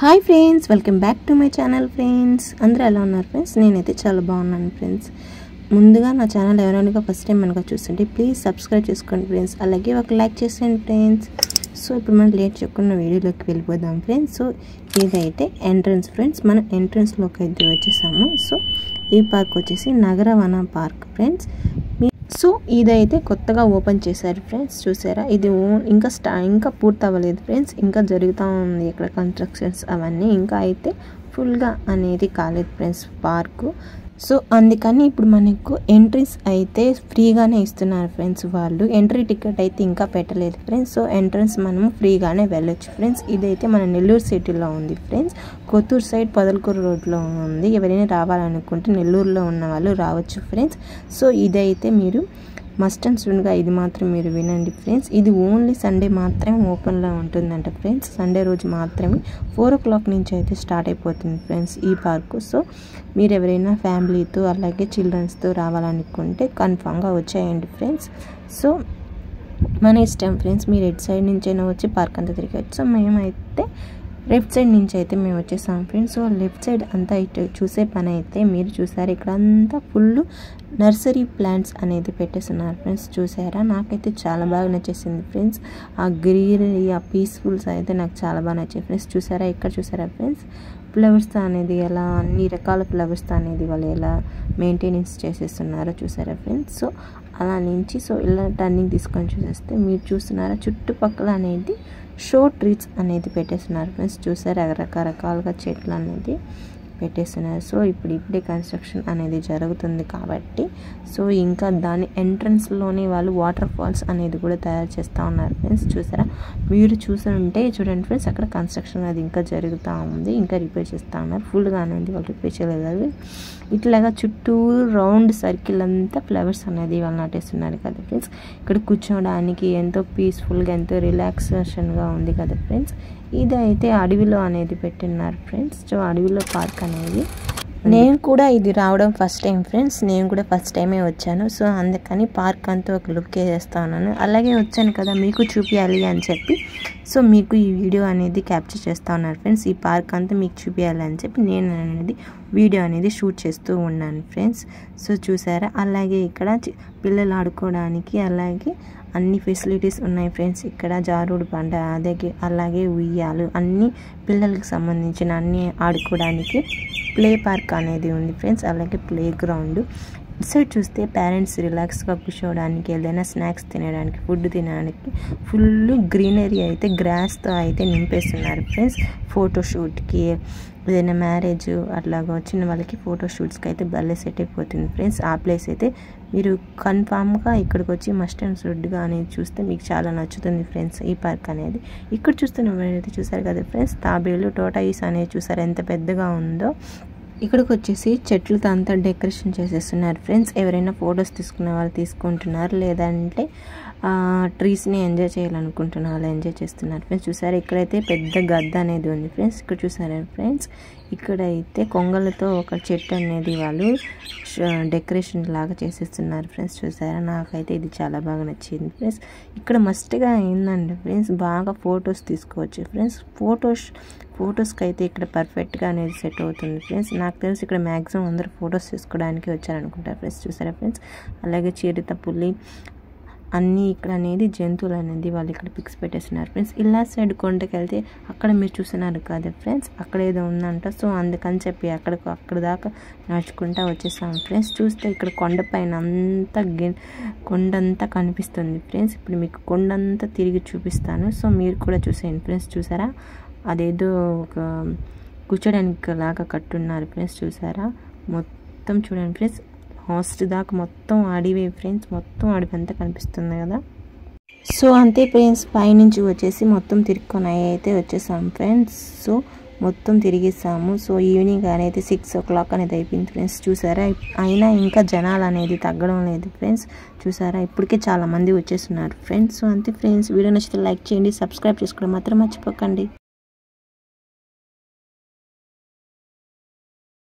Hi friends, welcome back to my channel friends. అందరూ ఎలా ఉన్నారు ఫ్రెండ్స్? నేనైతే చాలా బాగున్నాను ఫ్రెండ్స్. ముందుగా నా ఛానల్ ఎవరైనా ఫస్ట్ టైం మనకు చూస్తుంటే ప్లీజ్ సబ్స్క్రైబ్ చేసుకోండి ఫ్రెండ్స్. అలాగే ఒక లైక్ చేసేయండి ఫ్రెండ్స్. సో ఇప్పుడు మనం లేట్ చెప్పుకున్న వీడియోలోకి వెళ్ళిపోదాం ఫ్రెండ్స్. సో ఇదైతే ఎంట్రన్స్ ఫ్రెండ్స్. మనం ఎంట్రన్స్లోకి అయితే వచ్చేసాము. సో ఈ పార్క్ వచ్చేసి నగరవన పార్క్ ఫ్రెండ్స్. సో ఇదైతే కొత్తగా ఓపెన్ చేశారు ఫ్రెండ్స్. చూసారా, ఇది ఇంకా పూర్తి అవ్వలేదు ఫ్రెండ్స్. ఇంకా జరుగుతూ ఉంది ఇక్కడ కన్స్ట్రక్షన్స్ అవన్నీ. ఇంకా అయితే ఫుల్గా అనేది కాలేదు ఫ్రెండ్స్ పార్కు. సో అందుకని ఇప్పుడు మనకు ఎంట్రీస్ అయితే ఫ్రీగానే ఇస్తున్నారు ఫ్రెండ్స్ వాళ్ళు. ఎంట్రీ టికెట్ అయితే ఇంకా పెట్టలేదు ఫ్రెండ్స్. సో ఎంట్రన్స్ మనం ఫ్రీగానే వెళ్ళొచ్చు ఫ్రెండ్స్. ఇదైతే మన నెల్లూరు సిటీలో ఉంది ఫ్రెండ్స్. కొత్తూరు సైడ్ పొదలకూరు రోడ్లో ఉంది. ఎవరైనా రావాలనుకుంటే నెల్లూరులో ఉన్న వాళ్ళు రావచ్చు ఫ్రెండ్స్. సో ఇదైతే మీరు మస్ట్ అండ్ షుడ్గా ఇది మాత్రం మీరు వినండి ఫ్రెండ్స్. ఇది ఓన్లీ సండే మాత్రమే ఓపెన్లో ఉంటుందంట ఫ్రెండ్స్. సండే రోజు మాత్రమే 4 o'clock నుంచి అయితే స్టార్ట్ అయిపోతుంది ఫ్రెండ్స్ ఈ పార్కు. సో మీరు ఎవరైనా ఫ్యామిలీతో అలాగే చిల్డ్రన్స్తో రావాలనుకుంటే కన్ఫామ్గా వచ్చేయండి ఫ్రెండ్స్. సో మన ఇష్టం ఫ్రెండ్స్, మీరు ఎటు సైడ్ నుంచి అయినా వచ్చి పార్క్ అంతా తిరగచ్చు. సో మేమైతే లెఫ్ట్ సైడ్ నుంచి అయితే మేము వచ్చేసాం ఫ్రెండ్స్. సో లెఫ్ట్ సైడ్ అంతా ఇటు చూసే పని అయితే మీరు చూసారు, ఇక్కడ అంతా ఫుల్ నర్సరీ ప్లాంట్స్ అనేది పెట్టేస్తున్నారు ఫ్రెండ్స్. చూసారా, నాకైతే చాలా బాగా నచ్చేసింది ఫ్రెండ్స్. ఆ గ్రీనరీ, ఆ పీస్ఫుల్స్ అయితే నాకు చాలా బాగా నచ్చాయి ఫ్రెండ్స్. చూసారా, ఇక్కడ చూసారా ఫ్రెండ్స్, ఫ్లవర్స్ అనేది ఎలా, అన్ని రకాల ఫ్లవర్స్ అనేది వాళ్ళు ఎలా మెయింటెనెన్స్ చేసేస్తున్నారో చూసారా ఫ్రెండ్స్. సో అలా నుంచి సో ఇలా టర్నింగ్ తీసుకొని చూసేస్తే మీరు చూస్తున్నారా, చుట్టుపక్కల అనేది షో ట్రీస్ అనేది పెట్టేస్తున్నారు ఫ్రెండ్స్. చూసారా, రకరకాలుగా చెట్లు అనేది పెట్టేస్తున్నారు. సో ఇప్పుడే కన్స్ట్రక్షన్ అనేది జరుగుతుంది కాబట్టి సో ఇంకా దాని ఎంట్రన్స్లోనే వాళ్ళు వాటర్ ఫాల్స్ అనేది కూడా తయారు చేస్తూ ఉన్నారు ఫ్రెండ్స్. చూసారా, మీరు చూసుంటే చూడండి ఫ్రెండ్స్, అక్కడ కన్స్ట్రక్షన్ అది ఇంకా జరుగుతూ ఉంది. ఇంకా రిపేర్ చేస్తూ ఉన్నారు. ఫుల్గా అనేది వాళ్ళు రిపేర్ చేయలేదు. ఇట్లాగా చుట్టూ రౌండ్ సర్కిల్ అంతా ఫ్లవర్స్ అనేది వాళ్ళు నాటేస్తున్నారు కదా ఫ్రెండ్స్. ఇక్కడ కూర్చోడానికి ఎంతో పీస్ఫుల్గా, ఎంతో రిలాక్సేషన్గా ఉంది కదా ఫ్రెండ్స్. ఇదైతే అడవిలో అనేది పెట్టిన్నారు ఫ్రెండ్స్. సో అడవిలో పార్క్ అనేది నేను కూడా ఇది రావడం ఫస్ట్ టైం ఫ్రెండ్స్. నేను కూడా ఫస్ట్ టైమే వచ్చాను. సో అందుకని పార్క్ అంతా ఒక లుక్ వేసేస్తా ఉన్నాను. అలాగే వచ్చాను కదా మీకు చూపించాలి అని చెప్పి సో మీకు ఈ వీడియో అనేది క్యాప్చర్ చేస్తూ ఉన్నారు ఫ్రెండ్స్. ఈ పార్క్ అంతా మీకు చూపించాలి అని చెప్పి నేను అనేది వీడియో అనేది షూట్ చేస్తూ ఉన్నాను ఫ్రెండ్స్. సో చూసారా, అలాగే ఇక్కడ పిల్లలు ఆడుకోవడానికి అలాగే అన్ని ఫెసిలిటీస్ ఉన్నాయి ఫ్రెండ్స్. ఇక్కడ జారుడు బండ అలాగే ఉయ్యాలు అన్ని పిల్లలకి సంబంధించిన అన్ని ఆడుకోవడానికి ప్లే పార్క్ అనేది ఉంది ఫ్రెండ్స్. అలాగే ప్లే గ్రౌండ్. ఇటు సైడ్ చూస్తే పేరెంట్స్ రిలాక్స్గా కూర్చోవడానికి, ఏదైనా స్నాక్స్ తినడానికి, ఫుడ్ తినడానికి ఫుల్ గ్రీనరీ అయితే గ్రాస్తో అయితే నింపేస్తున్నారు ఫ్రెండ్స్. ఫోటోషూట్కి, ఏదైనా మ్యారేజ్ అట్లాగా వచ్చిన వాళ్ళకి ఫోటోషూట్స్కి అయితే భలే సెట్ అయిపోతుంది ఫ్రెండ్స్. ఆ ప్లేస్ అయితే మీరు కన్ఫామ్గా ఇక్కడికి వచ్చి మస్ట్ అండ్ షుడ్గా అనేది చూస్తే మీకు చాలా నచ్చుతుంది ఫ్రెండ్స్ ఈ పార్క్ అనేది. ఇక్కడ చూస్తున్నవారైతే చూసారు కదా ఫ్రెండ్స్, తాబేలు టోటాయిస్ అనేది చూసారు ఎంత పెద్దగా ఉందో. ఇక్కడికి వచ్చేసి చెట్లతో అంతా డెకరేషన్ చేసేస్తున్నారు ఫ్రెండ్స్. ఎవరైనా ఫొటోస్ తీసుకునే వాళ్ళు తీసుకుంటున్నారు, లేదంటే ట్రీస్ని ఎంజాయ్ చేయాలనుకుంటున్న వాళ్ళు ఎంజాయ్ చేస్తున్నారు ఫ్రెండ్స్. చూసారా, ఇక్కడైతే పెద్ద గద్ద అనేది ఉంది ఫ్రెండ్స్. ఇక్కడ చూసారా ఫ్రెండ్స్, ఇక్కడైతే కొంగలతో ఒక చెట్టు అనేది వాళ్ళు డెకరేషన్ లాగా చేసేస్తున్నారు ఫ్రెండ్స్. చూసారా, నాకైతే ఇది చాలా బాగా నచ్చింది ఫ్రెండ్స్. ఇక్కడ మస్ట్గా ఏంటంటే ఫ్రెండ్స్, బాగా ఫొటోస్ తీసుకోవచ్చు ఫ్రెండ్స్. ఫొటోస్కి అయితే ఇక్కడ పర్ఫెక్ట్గా అనేది సెట్ అవుతుంది ఫ్రెండ్స్. నాకు తెలిసి ఇక్కడ మ్యాక్సిమం అందరూ ఫొటోస్ తీసుకోవడానికి వచ్చారనుకుంటారు ఫ్రెండ్స్. చూసారా ఫ్రెండ్స్, అలాగే చిరుత, పులి అన్నీ ఇక్కడ అనేది జంతువులు అనేది వాళ్ళు ఇక్కడ పిక్స్ పెట్టేస్తున్నారు ఫ్రెండ్స్. ఇలా సైడ్ కొండకి వెళ్తే అక్కడ మీరు చూస్తున్నారు కదా ఫ్రెండ్స్, అక్కడ ఏదో ఉందంట. సో అందుకని చెప్పి అక్కడ దాకా నడుచుకుంటా వచ్చేసాం ఫ్రెండ్స్. చూస్తే ఇక్కడ కొండపైన కొండంతా కనిపిస్తుంది ఫ్రెండ్స్. ఇప్పుడు మీకు కొండంతా తిరిగి చూపిస్తాను. సో మీరు కూడా చూసేయండి ఫ్రెండ్స్. చూసారా, అదేదో ఒక కూర్చోడానికి లాగా కట్టున్నారు ఫ్రెండ్స్. చూసారా, మొత్తం చూడండి ఫ్రెండ్స్, హాస్ట్ దాకా మొత్తం అడివే ఫ్రెండ్స్. మొత్తం అడవి అంతా కనిపిస్తుంది కదా. సో అంతే ఫ్రెండ్స్, పైనుంచి వచ్చేసి మొత్తం తిరుక్కొని అయితే వచ్చేసాం ఫ్రెండ్స్. సో మొత్తం తిరిగేసాము. సో ఈవినింగ్ అనేది 6 o'clock అనేది అయిపోయింది ఫ్రెండ్స్. చూసారా, అయినా ఇంకా జనాలు అనేది తగ్గడం లేదు ఫ్రెండ్స్. చూసారా, ఇప్పటికే చాలా మంది వచ్చేస్తున్నారు ఫ్రెండ్స్. సో అంతే ఫ్రెండ్స్, వీడియో నచ్చితే లైక్ చేయండి, సబ్స్క్రైబ్ చేసుకోవడం మాత్రం మర్చిపోకండి.